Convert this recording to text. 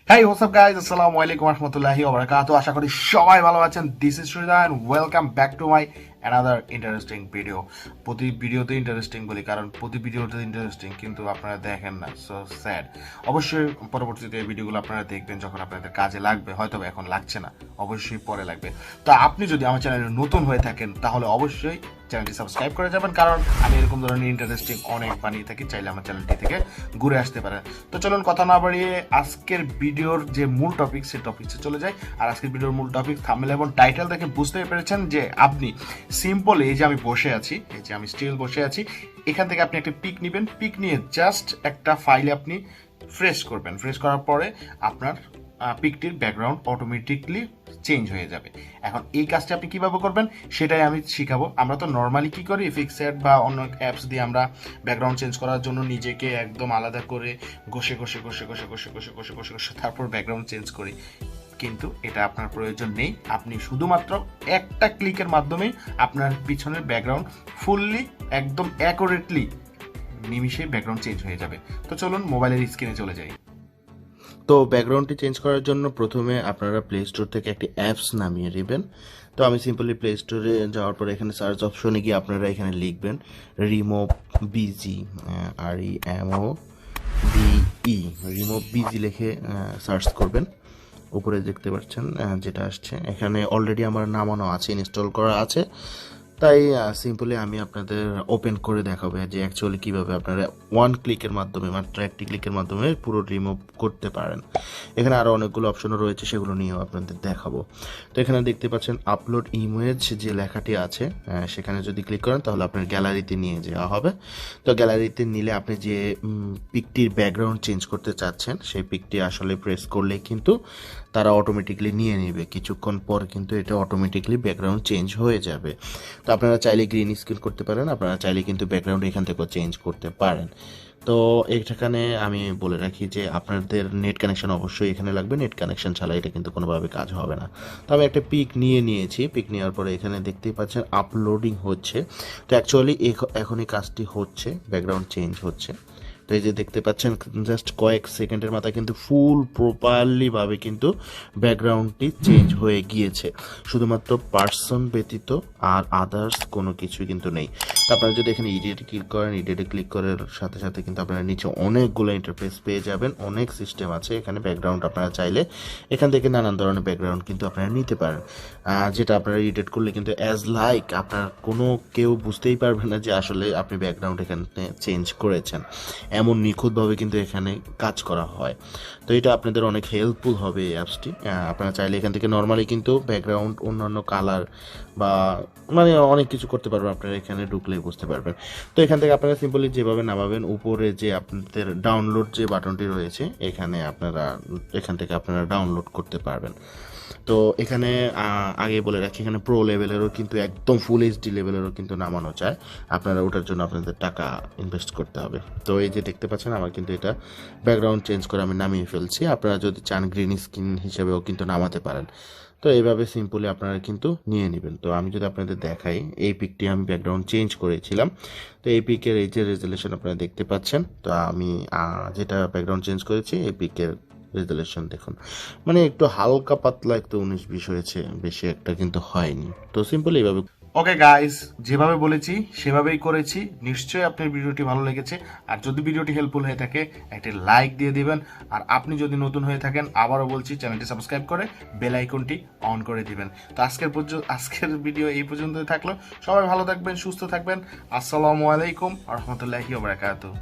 Hey, what's up guys? Assalamu alaikum warahmatullahi wabarakatuh. আশা করি সবাই ভালো আছেন। This is Sridhar and welcome back to my another interesting video. প্রতি ভিডিওতে interesting বলি কারণ প্রতি ভিডিওতে ইন্টারেস্টিং কিন্তু আপনারা দেখেন না, সো স্যাড। অবশ্যই পরবর্তীতে এই ভিডিওগুলো আপনারা দেখবেন যখন আপনাদের কাজে লাগবে, হয়তো এখন লাগছে না, অবশ্যই পরে লাগবে। তো আপনি যদি আমার চ্যানেলে নতুন হয়ে থাকেন তাহলে অবশ্যই চ্যানেলটি সাবস্ক্রাইব করে যাবেন, কারণ আমি এরকম ধরনের ইন্টারেস্টিং অনেক বানিয়ে থাকি, চাইলে আমার চ্যানেলটি থেকে ঘুরে আসতে পারেন। তো চলুন কথা না বাড়িয়ে আজকের ভিডিওর যে মূল টপিক সেই টপিকসে চলে যাই। আর আজকের ভিডিওর মূল টপিক থাম্বনেল এবং টাইটেল দেখে বুঝতে পেরেছেন যে আপনি সিম্পল এই যে আমি বসে আছি, এই যে আমি স্টিল বসে আছি, এখান থেকে আপনি একটা পিক নেবেন, পিক নিয়ে জাস্ট একটা ফাইলে আপনি ফ্রেশ করবেন। ফ্রেশ করার পরে আপনার পিকটির ব্যাকগ্রাউন্ড অটোমেটিকলি চেঞ্জ হয়ে যাবে। এখন এই কাজটা আপনি কিভাবে করবেন সেটাই আমি শিখাবো। আমরা তো নর্মালি কি করি, ফিক্সেট বা অন্য অ্যাপস দিয়ে আমরা ব্যাকগ্রাউন্ড চেঞ্জ করার জন্য নিজেকে একদম আলাদা করে ঘষে ঘষে ঘষে ঘষে ঘষে ঘষে ঘষে ঘষে ঘষে তারপর ব্যাকগ্রাউন্ড চেঞ্জ করি, কিন্তু এটা আপনার প্রয়োজন নেই। আপনি শুধুমাত্র একটা ক্লিকের মাধ্যমেই আপনার পিছনের ব্যাকগ্রাউন্ড ফুললি একদম অ্যাকুরেটলি নিমিশেই ব্যাকগ্রাউন্ড চেঞ্জ হয়ে যাবে। তো চলুন মোবাইলের স্ক্রিনে চলে যাই। তো ব্যাকগ্রাউন্ডটি চেঞ্জ করার জন্য প্রথমে আপনারা প্লে স্টোর থেকে একটি অ্যাপস নামিয়ে নেবেন। তো আমি সিম্পলি প্লে স্টোরে যাওয়ার পরে এখানে সার্চ অপশনে গিয়ে আপনারা এখানে লিখবেন remove busy, REMOVE, remove busy লিখে সার্চ করবেন। উপরে দেখতে পাচ্ছেন যেটা আসছে, এখানে অলরেডি আমার নামানো আছে, ইনস্টল করা আছে, তাই সিম্পলি আমি আপনাদের ওপেন করে দেখাবো যে অ্যাকচুয়ালি কীভাবে আপনারা ওয়ান ক্লিকের মাধ্যমে, মাত্র একটি ক্লিকের মাধ্যমে পুরো রিমুভ করতে পারেন। এখানে আরও অনেকগুলো অপশনও রয়েছে, সেগুলো নিয়েও আপনাদের দেখাবো। তো এখানে দেখতে পাচ্ছেন আপলোড ইমেজ যে লেখাটি আছে, সেখানে যদি ক্লিক করেন তাহলে আপনার গ্যালারিতে নিয়ে যাওয়া হবে। তো গ্যালারিতে নিলে আপনি যে পিকটির ব্যাকগ্রাউন্ড চেঞ্জ করতে চাচ্ছেন সেই পিকটি আসলে প্রেস করলে কিন্তু তারা অটোমেটিকলি নিয়ে নেবে, কিছুক্ষণ পর কিন্তু এটা অটোমেটিকলি ব্যাকগ্রাউন্ড চেঞ্জ হয়ে যাবে। তো আপনারা চাইলে গ্রিন স্ক্রিন করতে পারেন, আপনারা চাইলে কিন্তু ব্যাকগ্রাউন্ড এখান থেকেও চেঞ্জ করতে পারেন। তো এখানে আমি বলে রাখি যে আপনাদের নেট কানেকশন অবশ্যই এখানে লাগবে, নেট কানেকশন ছাড়া এটা কিন্তু কোনোভাবে কাজ হবে না। তো আমি একটা পিক নিয়েছি, পিক নেওয়ার পরে এখানে দেখতেই পাচ্ছেন আপলোডিং হচ্ছে। তো অ্যাকচুয়ালি এখনই কাজটি হচ্ছে, ব্যাকগ্রাউন্ড চেঞ্জ হচ্ছে। তো এই যে দেখতে পাচ্ছেন জাস্ট কয়েক সেকেন্ডের মাথায় কিন্তু ফুল প্রপারলি ভাবে কিন্তু ব্যাকগ্রাউন্ডটি চেঞ্জ হয়ে গিয়েছে, শুধুমাত্র পার্সন ব্যতীত আর আদার্স কোনো কিছু কিন্তু নেই। তো আপনারা যদি এখানে ইডিটে ক্লিক করেন, ইডিটে ক্লিক করার সাথে সাথে কিন্তু আপনারা নিচে অনেকগুলো ইন্টারফেস পেয়ে যাবেন, অনেক সিস্টেম আছে এখানে। ব্যাকগ্রাউন্ড আপনারা চাইলে এখান থেকে নানান ধরনের ব্যাকগ্রাউন্ড কিন্তু আপনারা নিতে পারেন, যেটা আপনারা এডিট করলে কিন্তু অ্যাজ লাইক আপনার কোনো কেউ বুঝতেই পারবে না যে আসলে আপনি ব্যাকগ্রাউন্ড এখানে চেঞ্জ করেছেন। এমন নিখুঁতভাবে কিন্তু এখানে কাজ করা হয়। তো এটা আপনাদের অনেক হেল্পফুল হবে এই অ্যাপসটি। আপনারা চাইলে এখান থেকে নর্মালি কিন্তু ব্যাকগ্রাউন্ড অন্যান্য কালার বা মানে অনেক কিছু করতে পারবেন, আপনারা এখানে ঢুকলেই বুঝতে পারবেন। তো এখান থেকে আপনারা সিম্পলি যেভাবে নামাবেন, উপরে যে আপনাদের ডাউনলোড যে বাটনটি রয়েছে এখানে এখান থেকে আপনারা ডাউনলোড করতে পারবেন। তো এখানে আগে বলে রাখি, এখানে প্রো লেভেলেরও কিন্তু একদম ফুল এইচডি লেভেলেরও কিন্তু নামানো চায়, আপনারা ওটার জন্য আপনাদের টাকা ইনভেস্ট করতে হবে। তো এই যে দেখতে পাচ্ছেন আমার কিন্তু এটা ব্যাকগ্রাউন্ড চেঞ্জ করে আমি নামিয়ে ফেলছি, আপনারা যদি চান গ্রিন স্ক্রিন হিসেবেও কিন্তু নামাতে পারেন। তো এইভাবে সিম্পলি আপনারা কিন্তু নিয়ে নেবেন। তো আমি যদি আপনাদের দেখাই, এই পিকটি আমি ব্যাকগ্রাউন্ড চেঞ্জ করেছিলাম। তো এই পিকের এই যে রেজুলেশন আপনারা দেখতে পাচ্ছেন, তো আমি যেটা ব্যাকগ্রাউন্ড চেঞ্জ করেছি এই পিকের রেজুলেশন দেখুন, মানে একটু হালকা পাতলা একটু 19-20 হয়েছে, বেশি একটা কিন্তু হয়নি। তো সিম্পল এইভাবে। ওকে গাইস, যেভাবে বলেছি সেভাবেই করেছি, নিশ্চয়ই আপনার ভিডিওটি ভালো লেগেছে। আর যদি ভিডিওটি হেল্পফুল হয়ে থাকে একটি লাইক দিয়ে দিবেন, আর আপনি যদি নতুন হয়ে থাকেন আবারও বলছি চ্যানেলটি সাবস্ক্রাইব করে বেল আইকনটি অন করে দিবেন। তো আজকের ভিডিও এই পর্যন্তই থাকলো। সবাই ভালো থাকবেন, সুস্থ থাকবেন। আসসালামু আলাইকুম ওয়া রাহমাতুল্লাহি ওয়া বারাকাতুহু।